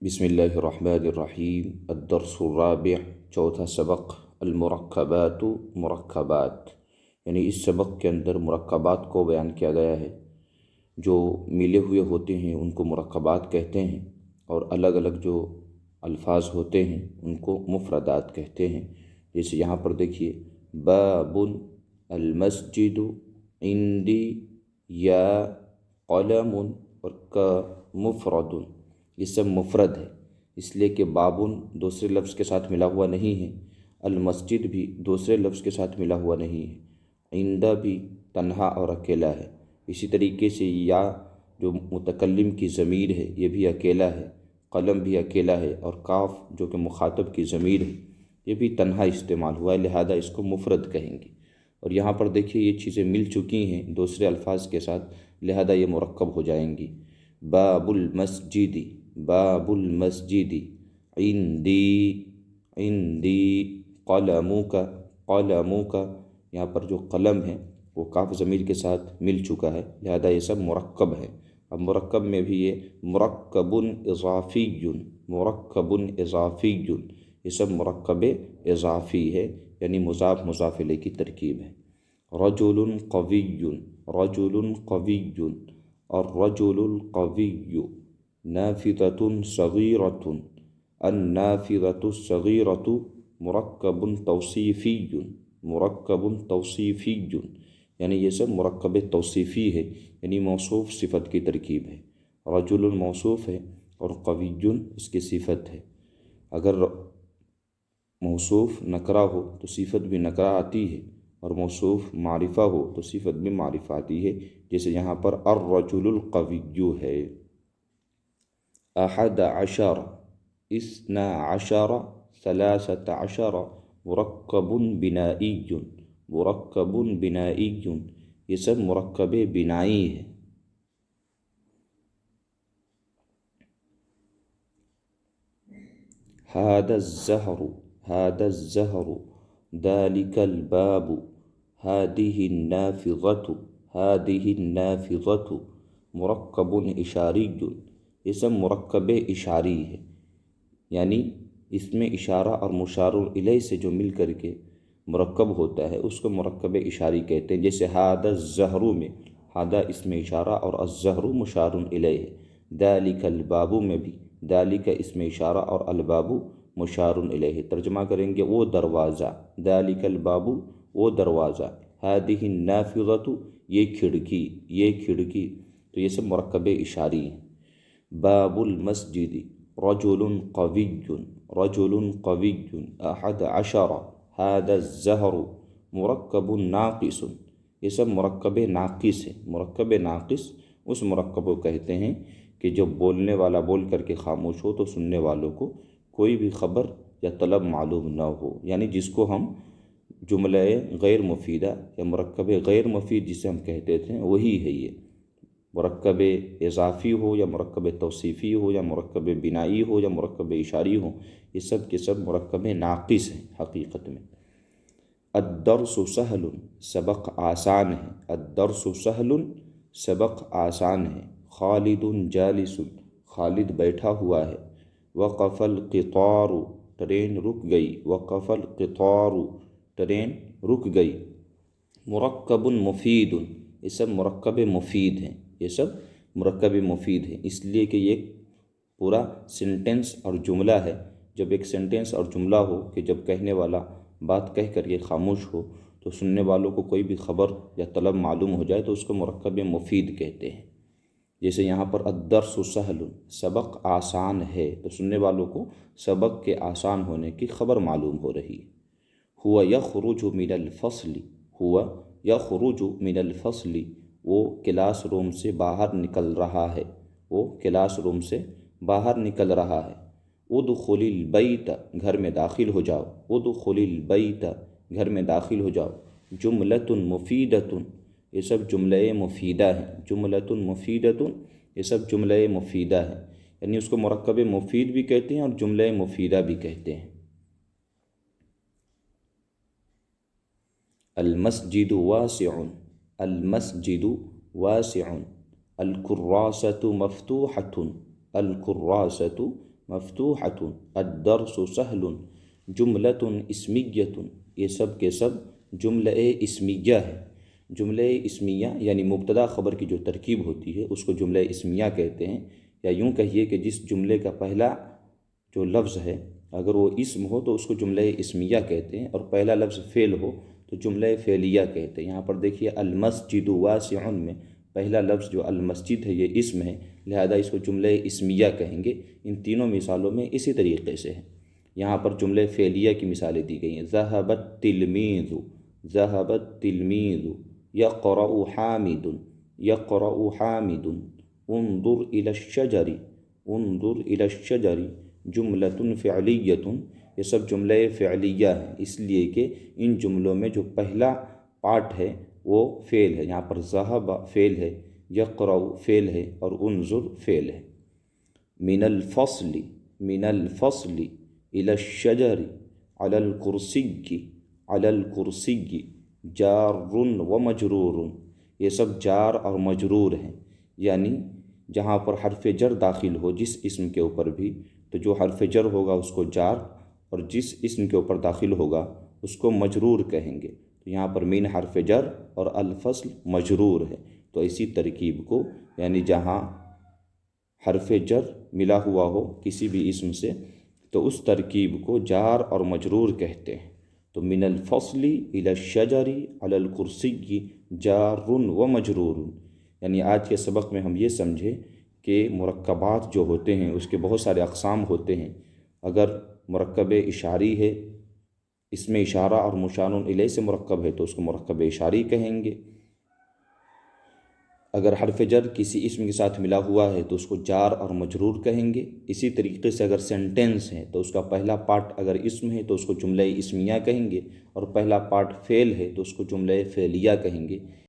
بسم اللہ الرحمن الرحیم الدرس الرابع، چوتھا سبق المرکبات مرکبات، یعنی اس سبق کے اندر مرکبات کو بیان کیا گیا ہے۔ جو ملے ہوئے ہوتے ہیں ان کو مرکبات کہتے ہیں، اور الگ الگ جو الفاظ ہوتے ہیں ان کو مفردات کہتے ہیں۔ جیسے یہاں پر دیکھیے باب المسجد عندی یا قلم، اور کا مفرد، یہ سب مفرد ہے، اس لیے کہ بابن دوسرے لفظ کے ساتھ ملا ہوا نہیں ہے، المسجد بھی دوسرے لفظ کے ساتھ ملا ہوا نہیں ہے، عندہ بھی تنہا اور اکیلا ہے۔ اسی طریقے سے یا جو متکلم کی ضمیر ہے یہ بھی اکیلا ہے، قلم بھی اکیلا ہے، اور کاف جو کہ مخاطب کی ضمیر ہے یہ بھی تنہا استعمال ہوا ہے، لہذا اس کو مفرد کہیں گے۔ اور یہاں پر دیکھیے یہ چیزیں مل چکی ہیں دوسرے الفاظ کے ساتھ، لہذا یہ مرکب ہو جائیں گی۔ باب المسجد، باب المسجد عندی، عندی قلمک، قلمک، یہاں پر جو قلم ہے وہ کاف ضمیر کے ساتھ مل چکا ہے، لہذا یہ سب مرکب ہے۔ اب مرکب میں بھی یہ مرکب اضافی، مرکب اضافی، یہ سب مرکب اضافی ہے، یعنی مضاف مضاف الیہ کی ترکیب ہے۔ رجل قوی، رجل قوی، اور رجل القوی، نافذۃ صغیرۃ، النافذۃ الصغیرۃ مرکب توصیفی، مرکب توصیفی، یعنی یہ سب مرکب توصیفی ہے، یعنی موصوف صفت کی ترکیب ہے۔ رجل موصوف ہے اور قوی اس کی صفت ہے۔ اگر موصوف نکرہ ہو تو صفت بھی نکرہ آتی ہے، اور موصوف معرفہ ہو تو صفت بھی معرفہ آتی ہے، جیسے یہاں پر الرجل القوی ہے۔ احد عشر، اثنا عشر، ثلاثة عشر مرکب بنائی، مرکب بنائی، یہ سب مرکب بنائی ہے۔ هذا الزهر، هذا الزهر، ذلك الباب، هذه النافذة، هذه النافذة مرکب اشاری، یہ سب مرکب اشاری ہے، یعنی اس میں اشارہ اور مشار الیہ سے جو مل کر کے مرکب ہوتا ہے اس کو مرکب اشاری کہتے ہیں۔ جیسے ھذا الزہر میں ھذا اس میں اشارہ اور الزہر مشار الیہ ہے۔ ذالک الباب میں بھی ذالک اس میں اشارہ اور الباب مشار الیہ، ترجمہ کریں گے وہ دروازہ، ذالک الباب وہ دروازہ، ھذہ النافذۃ یہ کھڑکی، یہ کھڑکی، تو یہ سب مرکب اشاری ہیں۔ باب المسجد رجل قوی، رجل قوی، احد عشر، ھذا الزہر مرکب ناقص، یہ سب مرکب ناقص ہے۔ مرکب ناقص اس مرکب کو کہتے ہیں کہ جب بولنے والا بول کر کے خاموش ہو تو سننے والوں کو کوئی بھی خبر یا طلب معلوم نہ ہو، یعنی جس کو ہم جملہ غیر مفیدہ یا مرکب غیر مفید جسے ہم کہتے تھے وہی ہے یہ۔ مرکب اضافی ہو یا مرکب توصیفی ہو یا مرکب بنائی ہو یا مرکب اشاری ہو، یہ سب کے سب مرکب ناقص ہیں حقیقت میں۔ الدرس سہل، سبق آسان ہے، الدرس سہل سبق آسان ہے۔ خالد جالس، خالد بیٹھا ہوا ہے۔ وقف القطار، ٹرین رک گئی، وقف القطار ٹرین رک گئی۔ مرکب مفید، یہ سب مرکب مفید ہیں، یہ سب مرکب مفید ہیں، اس لیے کہ یہ پورا سینٹنس اور جملہ ہے۔ جب ایک سینٹنس اور جملہ ہو کہ جب کہنے والا بات کہہ کر کے خاموش ہو تو سننے والوں کو کوئی بھی خبر یا طلب معلوم ہو جائے تو اس کو مرکب مفید کہتے ہیں۔ جیسے یہاں پر الدرس سہل، سبق آسان ہے، تو سننے والوں کو سبق کے آسان ہونے کی خبر معلوم ہو رہی ہے۔ ہوا یخرج من الفصل، ہوا یخرج من الفصل، وہ کلاس روم سے باہر نکل رہا ہے، وہ کلاس روم سے باہر نکل رہا ہے۔ ادخل البیت، گھر میں داخل ہو جاؤ، ادخل البیت گھر میں داخل ہو جاؤ۔ جملۃ مفیدۃ، یہ سب جملہ مفیدہ ہیں، جملۃ مفیدۃ یہ سب جملہ مفیدہ ہیں، یعنی اس کو مرکب مفید بھی کہتے ہیں اور جملہ مفیدہ بھی کہتے ہیں۔ المسجد واسع، المسجد واسع، الکراسۃ مفتوحۃ، الکراسۃ مفتوحۃ، الدرس سہل، جملۃ اسمیۃ، یہ سب کے سب جملہ اسمیہ ہے۔ جملہ اسمیہ یعنی مبتدا خبر کی جو ترکیب ہوتی ہے اس کو جملہ اسمیہ کہتے ہیں، یا یوں کہیے کہ جس جملے کا پہلا جو لفظ ہے اگر وہ اسم ہو تو اس کو جملہ اسمیہ کہتے ہیں، اور پہلا لفظ فعل ہو تو جملہ فعلیہ کہتے ہیں۔ یہاں پر دیکھیے المسجد واسع میں پہلا لفظ جو المسجد ہے یہ اسم ہے، لہذا اس کو جملہ اسمیہ کہیں گے۔ ان تینوں مثالوں میں اسی طریقے سے ہے۔ یہاں پر جملہ فعلیہ کی مثالیں دی گئی ہیں، ذهب التلمیذ، ذهب التلمیذ، یقرأ حامد، یقرأ حامد، انظر إلى الشجر، انظر إلى الشجر، جملۃ فعلیۃ، یہ سب جملہ فعلیہ ہیں، اس لیے کہ ان جملوں میں جو پہلا پارٹ ہے وہ فعل ہے۔ یہاں پر ذہب فعل ہے، یقرأ فعل ہے، اور انظر فعل ہے۔ من الفصل، من الفصل إلى الشجر، على الكرسي، على الكرسي، جار و مجرور، یہ سب جار اور مجرور ہیں، یعنی جہاں پر حرف جر داخل ہو جس اسم کے اوپر بھی تو جو حرف جر ہوگا اس کو جار، اور جس اسم کے اوپر داخل ہوگا اس کو مجرور کہیں گے۔ تو یہاں پر من حرف جر اور الفصل مجرور ہے، تو اسی ترکیب کو یعنی جہاں حرف جر ملا ہوا ہو کسی بھی اسم سے تو اس ترکیب کو جار اور مجرور کہتے ہیں۔ تو من الفصل إلى الشجر على الكرسي جار و مجرور، یعنی آج کے سبق میں ہم یہ سمجھے کہ مرکبات جو ہوتے ہیں اس کے بہت سارے اقسام ہوتے ہیں۔ اگر مرکب اشاری ہے، اس میں اشارہ اور مشار الیہ سے مرکب ہے تو اس کو مرکب اشاری کہیں گے۔ اگر حرف جر کسی اسم کے ساتھ ملا ہوا ہے تو اس کو جار اور مجرور کہیں گے۔ اسی طریقے سے اگر سینٹینس ہے تو اس کا پہلا پارٹ اگر اسم ہے تو اس کو جملہ اسمیہ کہیں گے، اور پہلا پارٹ فعل ہے تو اس کو جملہ فعلیہ کہیں گے۔